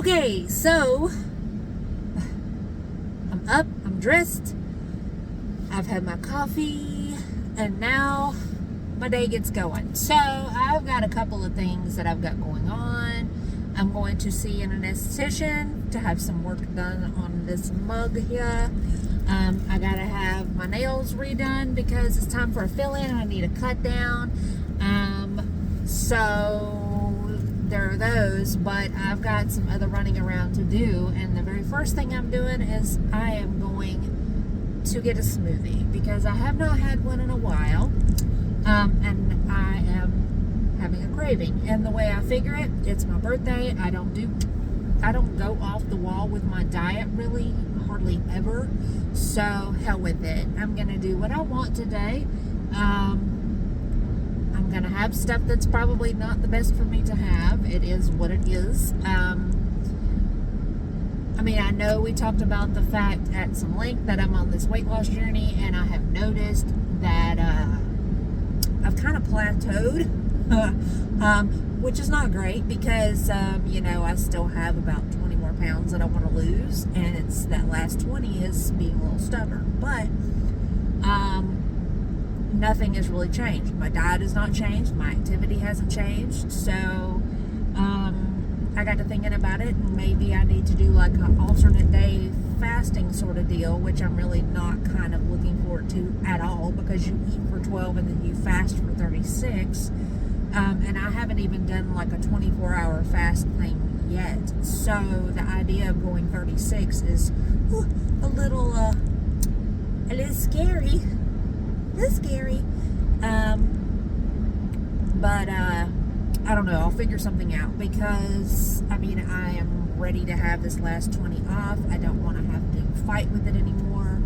Okay, so I'm up, I'm dressed, I've had my coffee, and now my day gets going. So I've got a couple of things that I've got going on. I'm going to see an esthetician to have some work done on this mug here. I gotta have my nails redone because it's time for a fill-in and I need a cut down. So there are those, but I've got some other running around to do, and the very first thing I'm doing is I am going to get a smoothie because I have not had one in a while, and I am having a craving. And the way I figure it, it's my birthday. I don't go off the wall with my diet really, hardly ever. So hell with it. I'm gonna do what I want today. I'm gonna have stuff that's probably not the best for me to have. It is what it is. I mean, I know we talked about the fact at some length that I'm on this weight loss journey, and I have noticed that I've kind of plateaued, which is not great because, I still have about 20 more pounds that I want to lose, and it's that last 20 is being a little stubborn. But nothing has really changed. My diet has not changed. My activity hasn't changed. So I got to thinking about it, and maybe I need to do like an alternate day fasting sort of deal, which I'm really not kind of looking forward to at all, because you eat for 12 and then you fast for 36. And I haven't even done like a 24-hour fast thing yet. So the idea of going 36 is a little scary. It's scary. But I don't know. I'll figure something out because, I am ready to have this last 20 off. I don't want to have to fight with it anymore.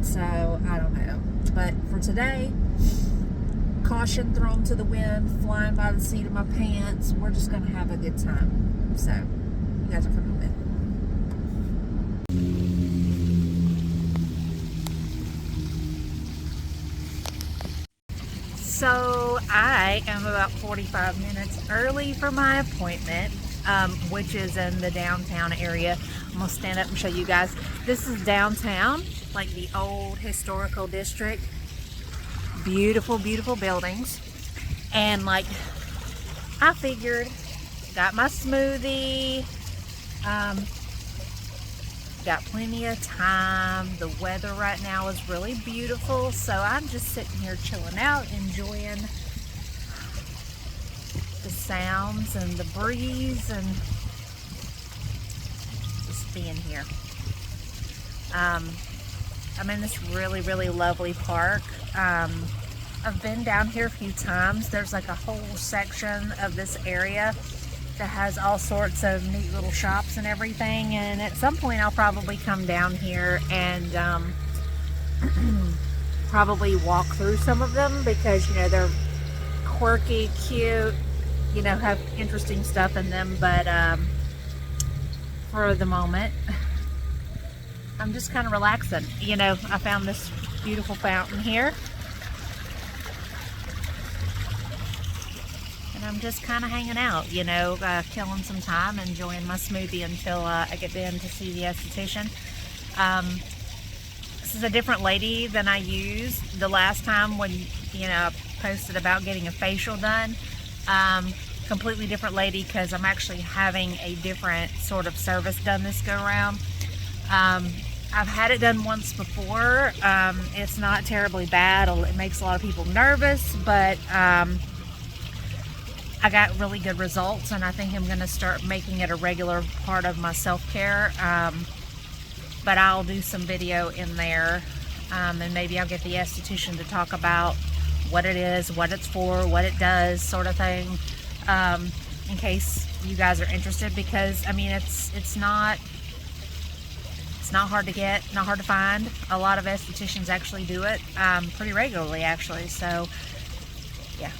So, I don't know. But for today, caution thrown to the wind, flying by the seat of my pants. We're just going to have a good time. So, you guys are coming with. So I am about 45 minutes early for my appointment, which is in the downtown area. I'm going to stand up and show you guys. This is downtown, like the old historical district. Beautiful, beautiful buildings. And like, I figured, got my smoothie, got plenty of time. The weather right now is really beautiful, so I'm just sitting here chilling out, enjoying the sounds and the breeze and just being here. I'm in this really, really lovely park. I've been down here a few times. There's like a whole section of this area that has all sorts of neat little shops and everything, and at some point I'll probably come down here and probably walk through some of them because they're quirky, cute, have interesting stuff in them. But for the moment I'm just kind of relaxing. I found this beautiful fountain here, and I'm just kind of hanging out, killing some time, enjoying my smoothie until I get in to see the esthetician. This is a different lady than I used the last time when, I posted about getting a facial done. Completely different lady because I'm actually having a different sort of service done this go around. I've had it done once before. It's not terribly bad. It makes a lot of people nervous, but I got really good results, and I think I'm going to start making it a regular part of my self-care. But I'll do some video in there, and maybe I'll get the esthetician to talk about what it is, what it's for, what it does, sort of thing, in case you guys are interested, because it's not hard to get, not hard to find. A lot of estheticians actually do it pretty regularly, actually. So yeah.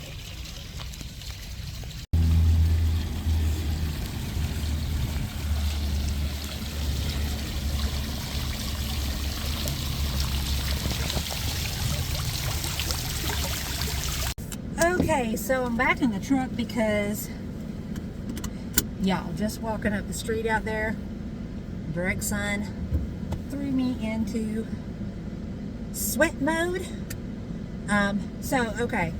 Okay, so I'm back in the truck because Y'all, just walking up the street out there, direct sun threw me into sweat mode. Okay.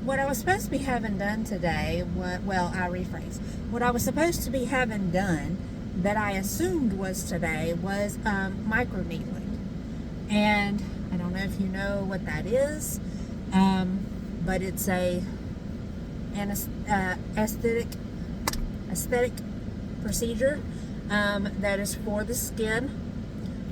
What I was supposed to be having done today, I rephrase. What I was supposed to be having done that I assumed was today was micro needling. And I don't know if you know what that is, but it's an aesthetic procedure that is for the skin,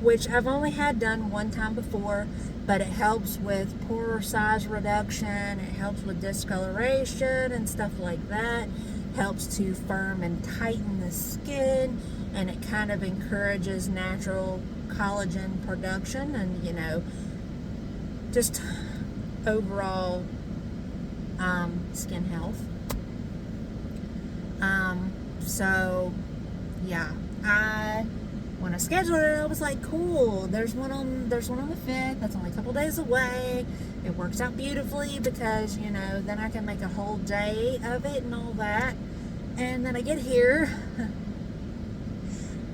which I've only had done one time before, but it helps with pore size reduction, it helps with discoloration and stuff like that, helps to firm and tighten the skin, and it kind of encourages natural collagen production and, you know, just overall skin health. So yeah, when I scheduled it, I was like, cool, there's one on the 5th, that's only a couple days away. It works out beautifully because, you know, then I can make a whole day of it and all that. And then I get here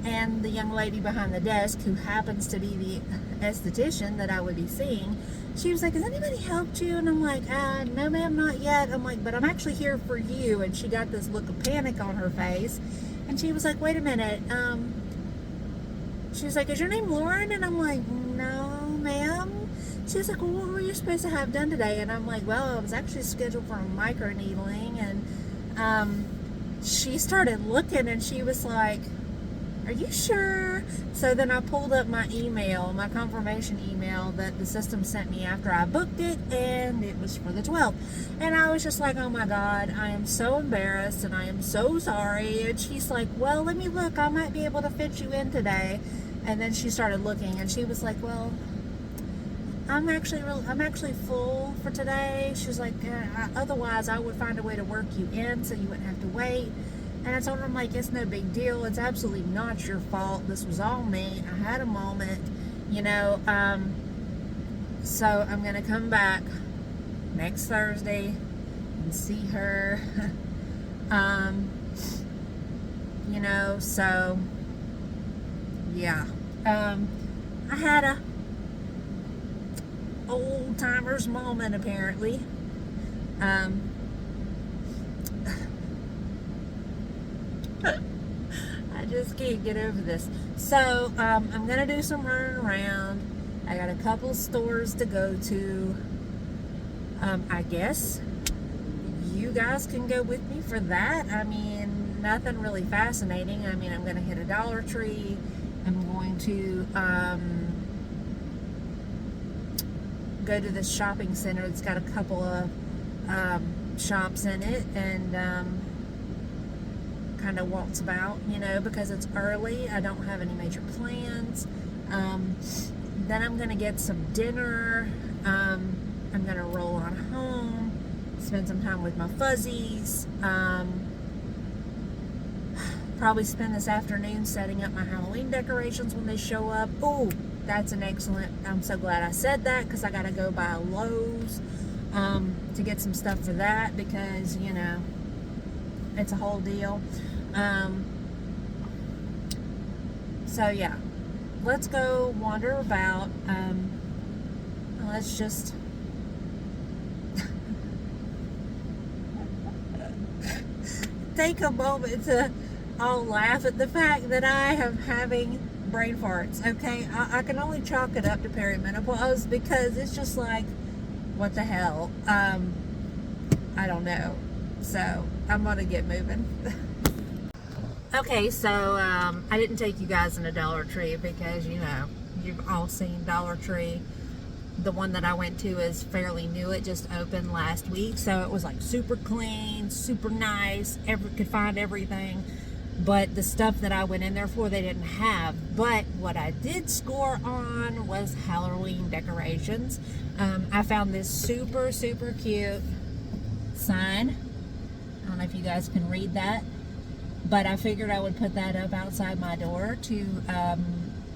and the young lady behind the desk, who happens to be the esthetician that I would be seeing, she was like, has anybody helped you? And I'm like, no ma'am, not yet. I'm like, but I'm actually here for you. And she got this look of panic on her face. And she was like, wait a minute. She was like, is your name Lauren? And I'm like, no ma'am. She was like, well, what were you supposed to have done today? And I'm like, well, I was actually scheduled for a micro needling. And she started looking and she was like, are you sure? So then I pulled up my email, my confirmation email that the system sent me after I booked it, and it was for the 12th. And I was just like, oh my God, I am so embarrassed and I am so sorry. And she's like, well, let me look. I might be able to fit you in today. And then she started looking and she was like, well, I'm actually full for today. She was like, otherwise I would find a way to work you in so you wouldn't have to wait. And I told her, I'm like, it's no big deal. It's absolutely not your fault. This was all me. I had a moment, you know. So I'm going to come back next Thursday and see her. You know, so, yeah. I had a old timers moment, apparently. I just can't get over this. So I'm gonna do some running around. I got a couple stores to go to. I guess you guys can go with me for that. I mean, nothing really fascinating. I mean, I'm gonna hit a Dollar Tree. I'm going to go to this shopping center that's got a couple of shops in it, and kind of waltz about, you know, because it's early. I don't have any major plans. Then I'm gonna get some dinner. I'm gonna roll on home, spend some time with my fuzzies. Probably spend this afternoon setting up my Halloween decorations when they show up. Oh, that's an excellent, I'm so glad I said that, because I gotta go by Lowe's to get some stuff for that, because, you know, it's a whole deal. So yeah, let's go wander about. Let's just take a moment to all laugh at the fact that I am having brain farts. Okay, I can only chalk it up to perimenopause, because it's just like, what the hell? I don't know. So I'm gonna get moving. Okay, so I didn't take you guys in a Dollar Tree because, you know, you've all seen Dollar Tree. The one that I went to is fairly new. It just opened last week, so it was like super clean, super nice. Could find everything, but the stuff that I went in there for, they didn't have. But what I did score on was Halloween decorations. I found this super, super cute sign. I don't know if you guys can read that, but I figured I would put that up outside my door to,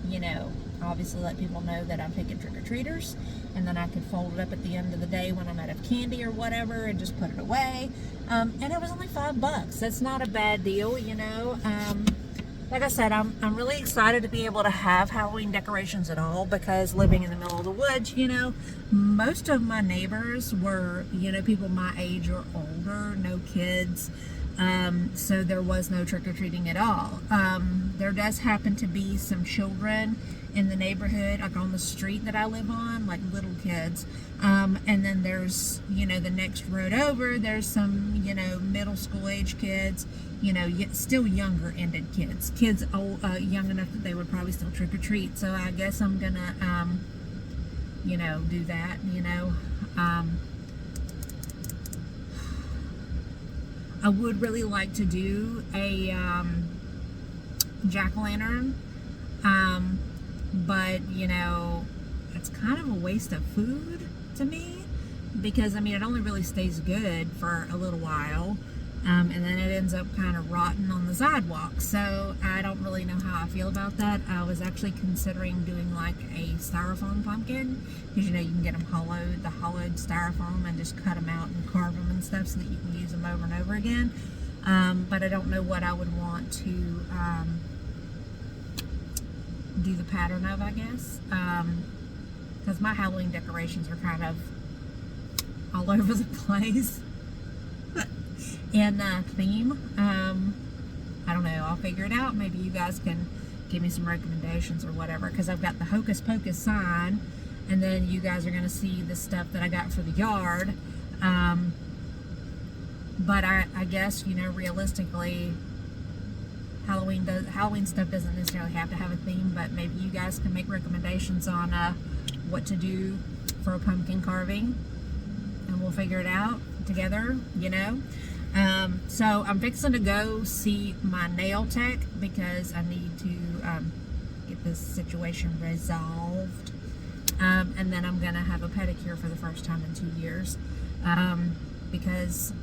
you know, obviously let people know that I'm picking trick-or-treaters, and then I could fold it up at the end of the day when I'm out of candy or whatever and just put it away. And it was only $5. That's not a bad deal, you know. Like I said, I'm really excited to be able to have Halloween decorations at all, because living in the middle of the woods, you know, most of my neighbors were, you know, people my age or older, no kids. So there was no trick-or-treating at all. There does happen to be some children in the neighborhood, like on the street that I live on, like little kids. And then there's, you know, the next road over, there's some, you know, middle school age kids, you know, still younger ended kids old, young enough that they would probably still trick-or-treat. So I guess I'm gonna, you know, do that, you know. I would really like to do a jack-o'-lantern, but, you know, it's kind of a waste of food to me, because, I mean, it only really stays good for a little while, and then it ends up kind of rotting on the sidewalk. So I don't really know how I feel about that. I was actually considering doing like a styrofoam pumpkin, because, you know, you can get them hollowed, the hollowed styrofoam, and just cut them out and carve them and stuff so that you can use them over and over again. But I don't know what I would want to do the pattern of, I guess, because my Halloween decorations are kind of all over the place. And theme, I don't know, I'll figure it out. Maybe you guys can give me some recommendations or whatever, because I've got the Hocus Pocus sign, and then you guys are going to see the stuff that I got for the yard. But I guess, you know, realistically, Halloween stuff doesn't necessarily have to have a theme, but maybe you guys can make recommendations on what to do for a pumpkin carving, and we'll figure it out together, you know. So I'm fixing to go see my nail tech, because I need to get this situation resolved, and then I'm gonna have a pedicure for the first time in 2 years, because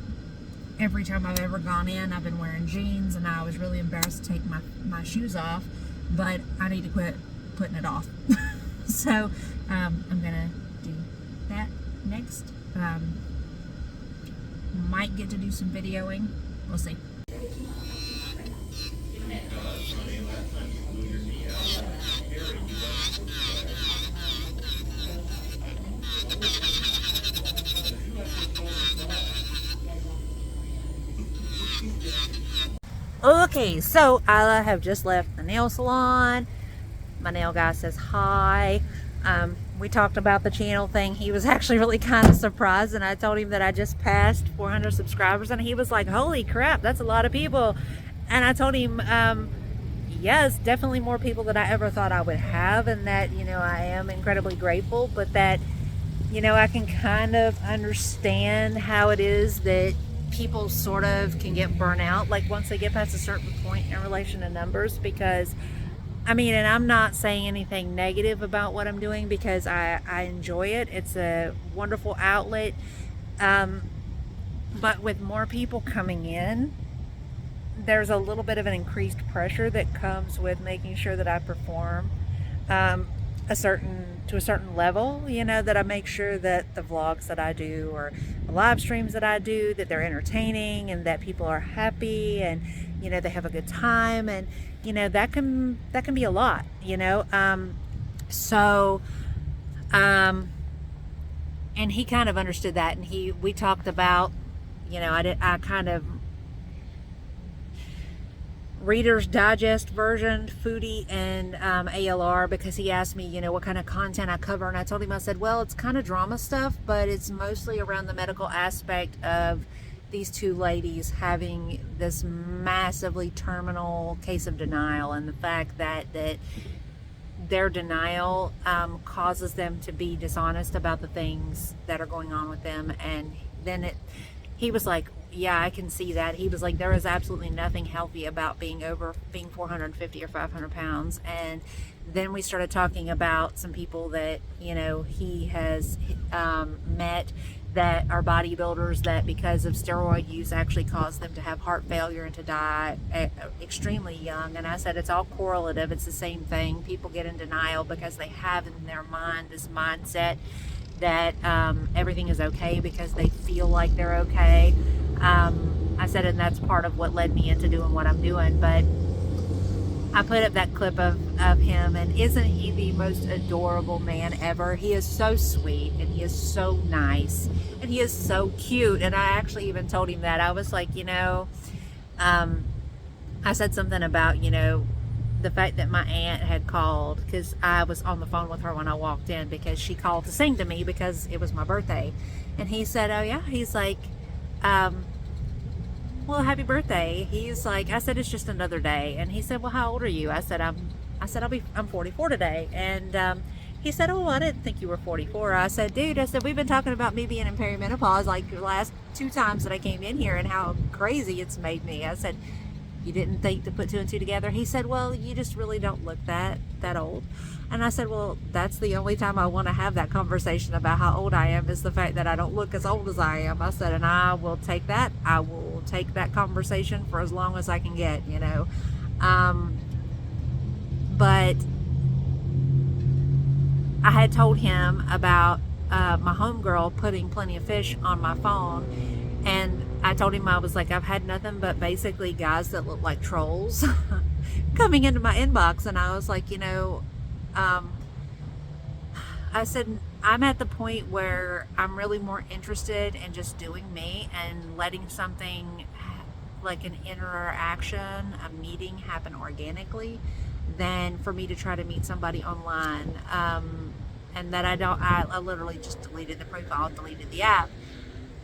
every time I've ever gone in, I've been wearing jeans, and I was really embarrassed to take my shoes off, but I need to quit putting it off. So I'm gonna do that next. Might get to do some videoing. We'll see. Okay, so I have just left the nail salon. My nail guy says hi. We talked about the channel thing. He was actually really kind of surprised, and I told him that I just passed 400 subscribers, and he was like, holy crap, that's a lot of people. And I told him, yes, definitely more people than I ever thought I would have, and that, you know, I am incredibly grateful, but that, you know, I can kind of understand how it is that people sort of can get burnt out, like once they get past a certain point in relation to numbers, because I mean, and I'm not saying anything negative about what I'm doing, because I enjoy it. It's a wonderful outlet. But with more people coming in, there's a little bit of an increased pressure that comes with making sure that I perform to a certain level, you know, that I make sure that the vlogs that I do or the live streams that I do, that they're entertaining and that people are happy and, you know, they have a good time, and, you know, that can be a lot, you know. And he kind of understood that, and we talked about, you know, I kind of Reader's Digest version, Foodie, and ALR, because he asked me, you know, what kind of content I cover, and I told him, I said, well, it's kind of drama stuff, but it's mostly around the medical aspect of these two ladies having this massively terminal case of denial, and the fact that their denial causes them to be dishonest about the things that are going on with them. And then he was like, yeah, I can see that. He was like, there is absolutely nothing healthy about being 450 or 500 pounds. And then we started talking about some people that, you know, he has met that are bodybuilders that because of steroid use actually cause them to have heart failure and to die extremely young. And I said it's all correlative. It's the same thing. People get in denial because they have in their mind this mindset that everything is okay because they feel like they're okay. I said, and that's part of what led me into doing what I'm doing. But I put up that clip of him, and isn't he the most adorable man ever? He is so sweet, and he is so nice, and he is so cute. And I actually even told him that. I was like, I said something about, the fact that my aunt had called, because I was on the phone with her when I walked in, because she called to sing to me because it was my birthday. And he said, oh yeah, he's like, well, happy birthday. He's like, I said, it's just another day. And he said, well, how old are you? I said, I'm 44 today. And he said, oh, I didn't think you were 44. I said, dude, we've been talking about me being in perimenopause like the last 2 times that I came in here and how crazy it's made me. I said, you didn't think to put 2 and 2 together? He said, well, you just really don't look that old. And I said, well, that's the only time I want to have that conversation about how old I am, is the fact that I don't look as old as I am. I said, and I will take that. I will take that conversation for as long as I can get, But I had told him about my homegirl putting Plenty of Fish on my phone, and I told him, I was like, I've had nothing but basically guys that look like trolls coming into my inbox. And I was like, I said, I'm at the point where I'm really more interested in just doing me and letting something like an interaction, a meeting happen organically, than for me to try to meet somebody online. And that I literally just deleted the profile, deleted the app.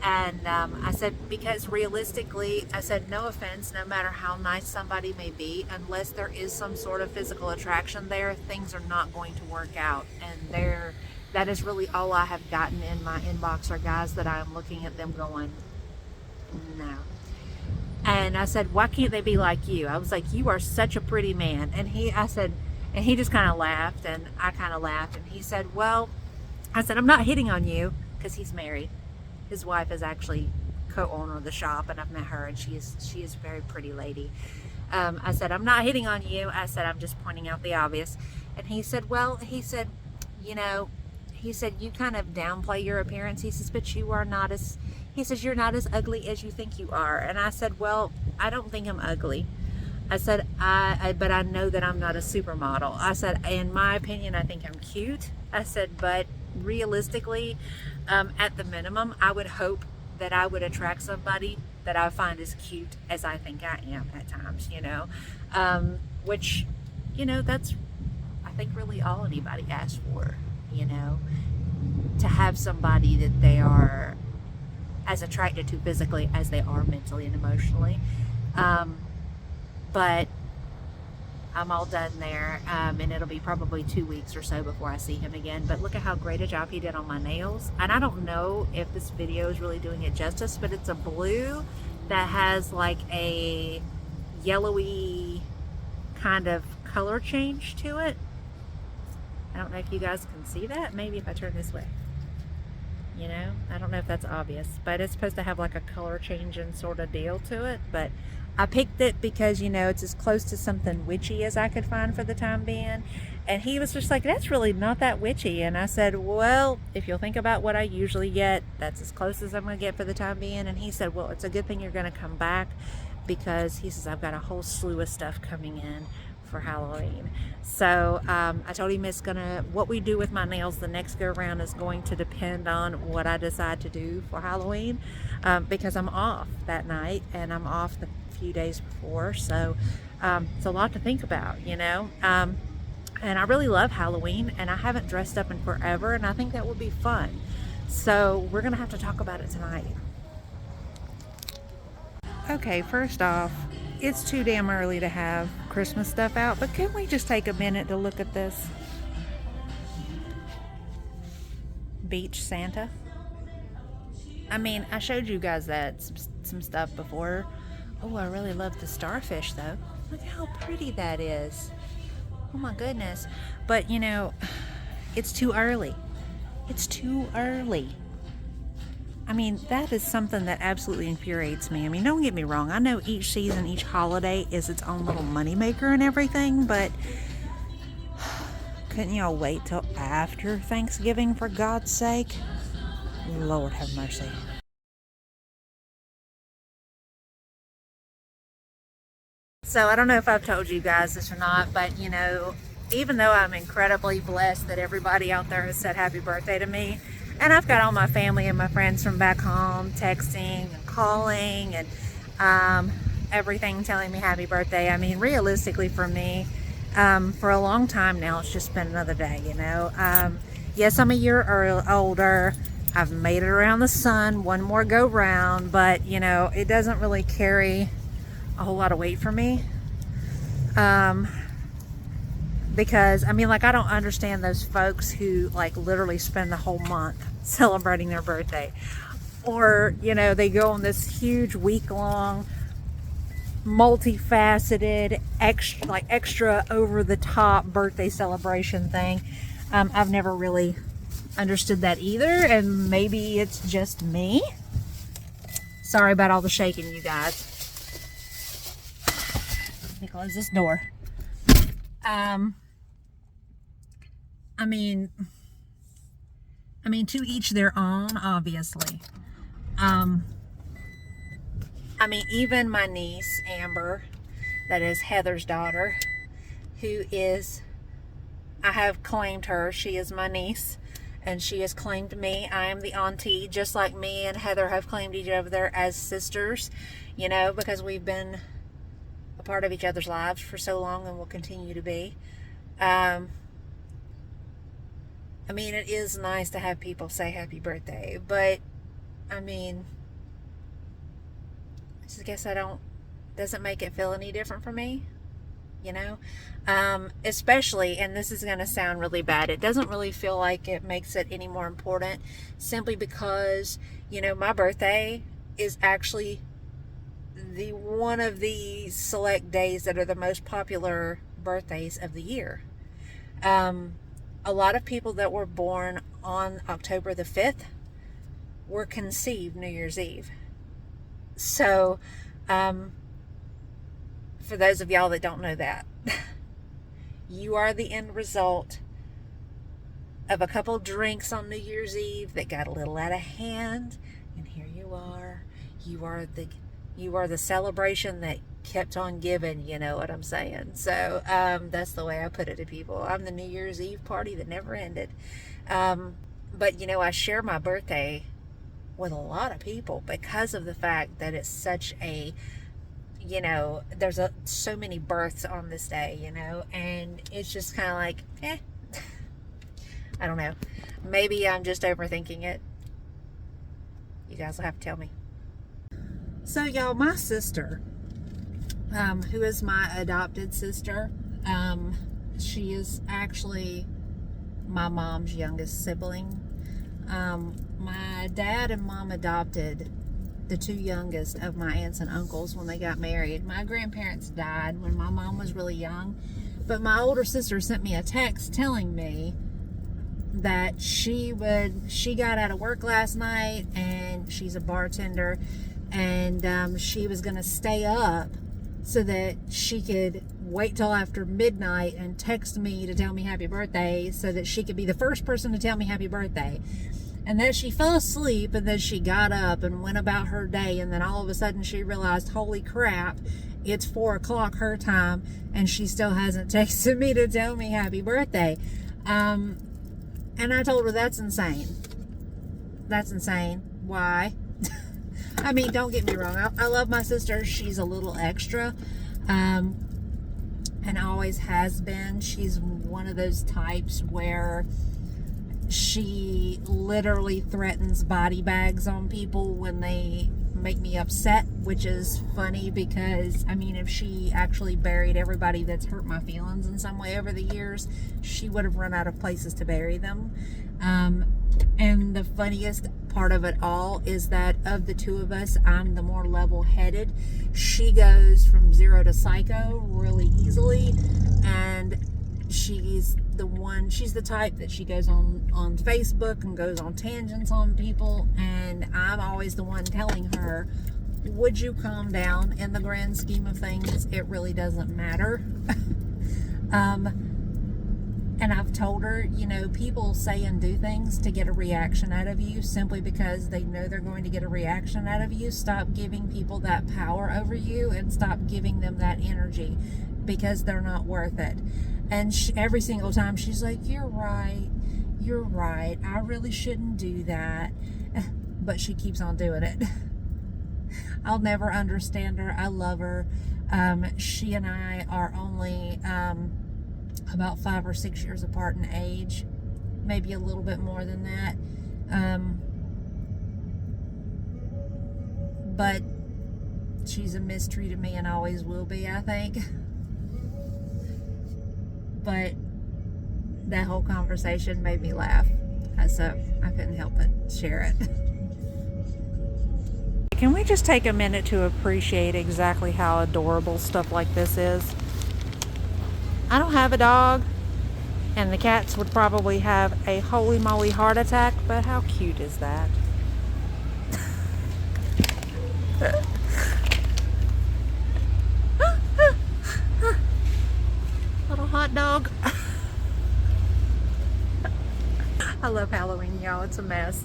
And I said, because realistically, I said, no offense, no matter how nice somebody may be, unless there is some sort of physical attraction there, things are not going to work out. And that is really all I have gotten in my inbox are guys that I'm looking at them going, no. And I said, why can't they be like you? I was like, you are such a pretty man. And he just kind of laughed, and I kind of laughed. And he said, well, I said, I'm not hitting on you, because he's married. His wife is actually co-owner of the shop, and I've met her, and she is a very pretty lady. I said, I'm not hitting on you. I said, I'm just pointing out the obvious. And he said, well, you kind of downplay your appearance. He says, but you are not as, he says, you're not as ugly as you think you are. And I said, well, I don't think I'm ugly. I said, but I know that I'm not a supermodel. I said, in my opinion, I think I'm cute. I said, but realistically, at the minimum, I would hope that I would attract somebody that I find as cute as I think I am at times, which, that's, I think, really all anybody asks for, to have somebody that they are as attracted to physically as they are mentally and emotionally. But I'm all done there, and it'll be probably 2 weeks or so before I see him again. But look at how great a job he did on my nails. And I don't know if this video is really doing it justice, but it's a blue that has like a yellowy kind of color change to it. I don't know if you guys can see that. Maybe if I turn this way. I don't know if that's obvious, but it's supposed to have like a color changing sort of deal to it. But I picked it because, it's as close to something witchy as I could find for the time being. And he was just like, that's really not that witchy. And I said, well, if you'll think about what I usually get, that's as close as I'm going to get for the time being. And he said, well, it's a good thing you're going to come back, because he says, I've got a whole slew of stuff coming in for Halloween. So I told him what we do with my nails the next go around is going to depend on what I decide to do for Halloween, because I'm off that night and I'm off the few days before. So it's a lot to think about, and I really love Halloween, and I haven't dressed up in forever, and I think that would be fun. So we're gonna have to talk about it tonight. Okay, first off, it's too damn early to have Christmas stuff out, but can we just take a minute to look at this? Beach Santa. I mean, I showed you guys that some stuff before. Oh, I really love the starfish though. Look how pretty that is. Oh my goodness. But it's too early. It's too early. I mean, that is something that absolutely infuriates me. I mean, don't get me wrong. I know each season, each holiday is its own little moneymaker and everything, but couldn't y'all wait till after Thanksgiving for God's sake? Lord have mercy. So I don't know if I've told you guys this or not, but you know, even though I'm incredibly blessed that everybody out there has said happy birthday to me, and I've got all my family and my friends from back home texting and calling and everything telling me happy birthday. I mean, realistically for me, for a long time now, it's just been another day, you know. Yes, I'm a year older. I've made it around the sun one more go round, but you know, it doesn't really carry a whole lot of weight for me. Because I mean, like, I don't understand those folks who like literally spend the whole month celebrating their birthday, or you know, they go on this huge week-long multifaceted extra over the top birthday celebration thing. I've never really understood that either, and maybe it's just me. Sorry about all the shaking, you guys. Let me close this door. I mean, to each their own, obviously. I mean, even my niece, Amber, that is Heather's daughter, who is, I have claimed her, she is my niece, and she has claimed me. I am the auntie, just like me and Heather have claimed each other as sisters, you know, because we've been a part of each other's lives for so long and will continue to be. I mean, it is nice to have people say happy birthday, but I mean, I just guess doesn't make it feel any different for me, you know? Especially, and this is going to sound really bad, it doesn't really feel like it makes it any more important, simply because, you know, my birthday is actually one of the select days that are the most popular birthdays of the year. A lot of people that were born on October the 5th were conceived New Year's Eve. So, for those of y'all that don't know that, you are the end result of a couple drinks on New Year's Eve that got a little out of hand, and here you are. You are the celebration that kept on giving, you know what I'm saying? So that's the way I put it to people. I'm the New Year's Eve party that never ended. But you know, I share my birthday with a lot of people because of the fact that it's such a, you know, there's so many births on this day, you know, and it's just kind of like, I don't know. Maybe I'm just overthinking it. You guys will have to tell me. So y'all, my sister, who is my adopted sister, she is actually my mom's youngest sibling. My dad and mom adopted the two youngest of my aunts and uncles when they got married. My grandparents died when my mom was really young, but my older sister sent me a text telling me that she got out of work last night, and she's a bartender, and she was going to stay up so that she could wait till after midnight and text me to tell me happy birthday so that she could be the first person to tell me happy birthday. And then she fell asleep, and then she got up and went about her day, and then all of a sudden she realized, holy crap, it's 4 o'clock her time, and she still hasn't texted me to tell me happy birthday. And I told her, that's insane. That's insane. Why? I mean, don't get me wrong. I love my sister. She's a little extra. And always has been. She's one of those types where she literally threatens body bags on people when they make me upset, which is funny because, I mean, if she actually buried everybody that's hurt my feelings in some way over the years, she would have run out of places to bury them. And the funniest part of it all is that of the two of us, I'm the more level-headed. She goes from 0 to psycho really easily, and she's the type that she goes on Facebook and goes on tangents on people, and I'm always the one telling her, would you calm down? In the grand scheme of things, it really doesn't matter. And I've told her, people say and do things to get a reaction out of you simply because they know they're going to get a reaction out of you. Stop giving people that power over you and stop giving them that energy, because they're not worth it. And every single time she's like, you're right, I really shouldn't do that. But she keeps on doing it. I'll never understand her. I love her. She and I are only about 5 or 6 years apart in age, maybe a little bit more than that. But she's a mystery to me and always will be, I think. But that whole conversation made me laugh, so I couldn't help but share it. Can we just take a minute to appreciate exactly how adorable stuff like this is? I don't have a dog, and the cats would probably have a holy moly heart attack, but how cute is that? Little hot dog. I love Halloween, y'all. It's a mess.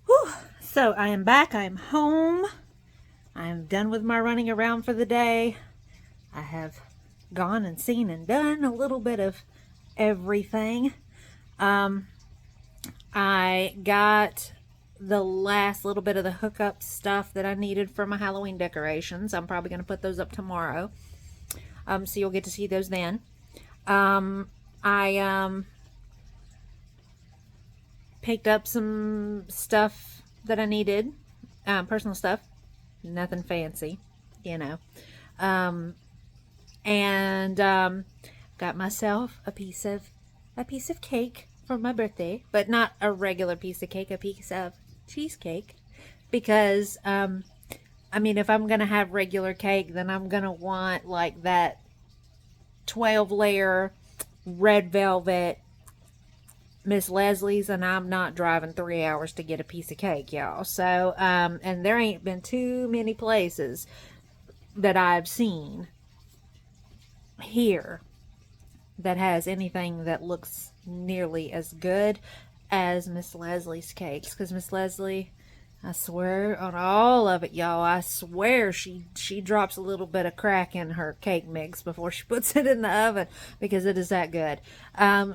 Whew. So I am back. I am home. I am done with my running around for the day. I have gone and seen and done a little bit of everything. I got the last little bit of the hookup stuff that I needed for my Halloween decorations. I'm probably going to put those up tomorrow. So you'll get to see those then. I picked up some stuff that I needed, personal stuff, nothing fancy, and got myself a piece of cake for my birthday, but not a regular piece of cake, a piece of cheesecake, because if I'm gonna have regular cake, then I'm gonna want like that 12-layer red velvet Miss Leslie's, and I'm not driving 3 hours to get a piece of cake, y'all. So and there ain't been too many places that I've seen here that has anything that looks nearly as good as Miss Leslie's cakes, because Miss Leslie, I swear on all of it, y'all, I swear she drops a little bit of crack in her cake mix before she puts it in the oven, because it is that good.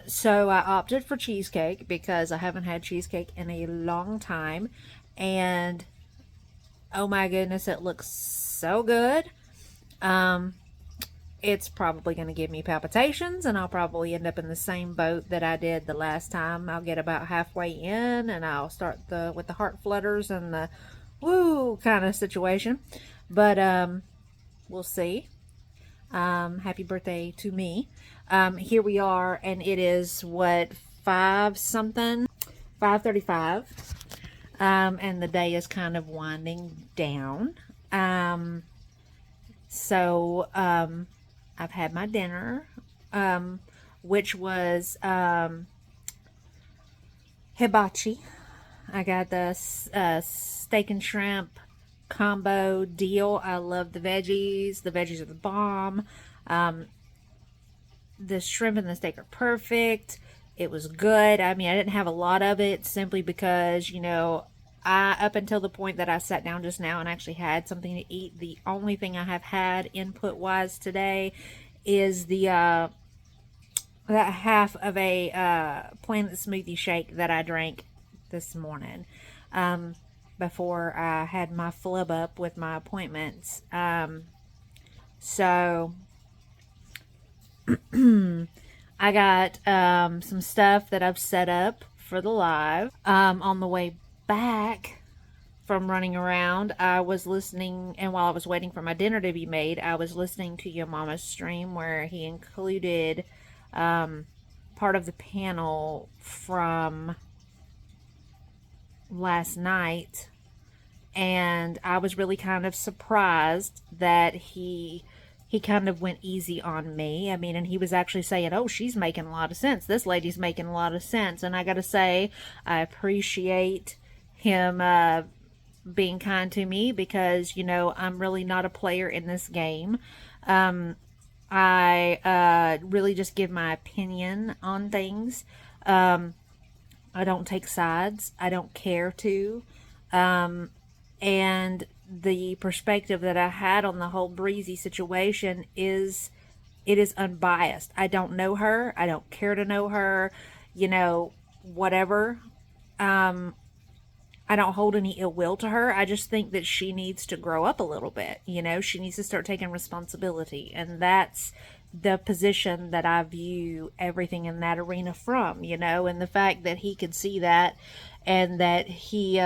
So I opted for cheesecake because I haven't had cheesecake in a long time, and oh my goodness, it looks so good. It's probably going to give me palpitations, and I'll probably end up in the same boat that I did the last time. I'll get about halfway in, and I'll start with the heart flutters and the woo kind of situation. But we'll see. Happy birthday to me. Here we are, and it is 5:35, and the day is kind of winding down. I've had my dinner, which was hibachi. I got the steak and shrimp combo deal. I love the veggies. The veggies are the bomb. The shrimp and the steak are perfect. It was good. I didn't have a lot of it simply because, up until the point that I sat down just now and actually had something to eat, the only thing I have had input-wise today is that half of a Planet Smoothie shake that I drank this morning before I had my flub up with my appointments. So I got some stuff that I've set up for the live. On the way back from running around, I was listening, and while I was waiting for my dinner to be made, I was listening to Your Mama's stream where he included part of the panel from last night, and I was really kind of surprised that he he kind of went easy on me. I mean, and he was actually saying, oh, she's making a lot of sense. This lady's making a lot of sense. And I got to say, I appreciate him being kind to me because, you know, I'm really not a player in this game. I really just give my opinion on things. I don't take sides. I don't care to. And the perspective that I had on the whole Breezy situation is, it is unbiased. I don't know her. I don't care to know her, you know, whatever. I don't hold any ill will to her. I just think that she needs to grow up a little bit. You know, she needs to start taking responsibility. And that's the position that I view everything in that arena from, you know, and the fact that he could see that and that he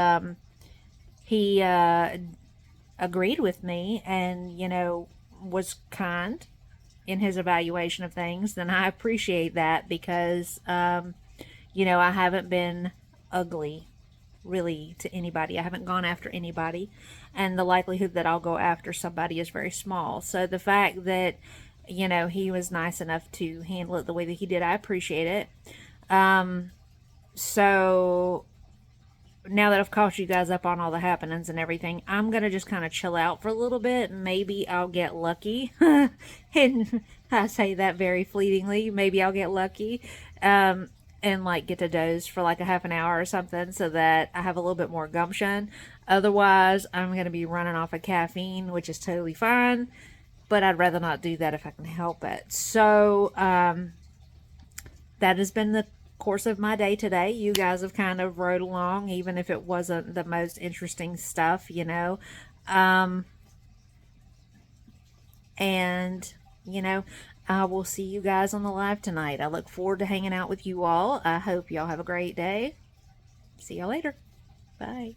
agreed with me and, you know, was kind in his evaluation of things, then I appreciate that because, you know, I haven't been ugly really to anybody. I haven't gone after anybody, and the likelihood that I'll go after somebody is very small. So the fact that, you know, he was nice enough to handle it the way that he did, I appreciate it. So now that I've caught you guys up on all the happenings and everything, I'm gonna just kind of chill out for a little bit. Maybe I'll get lucky. And I say that very fleetingly. Maybe I'll get lucky. And like get to doze for like a half an hour or something so that I have a little bit more gumption. Otherwise, I'm going to be running off of caffeine, which is totally fine, but I'd rather not do that if I can help it. So, that has been the course of my day today. You guys have kind of rode along, even if it wasn't the most interesting stuff, you know. And, you know, I will see you guys on the live tonight. I look forward to hanging out with you all. I hope y'all have a great day. See y'all later. Bye.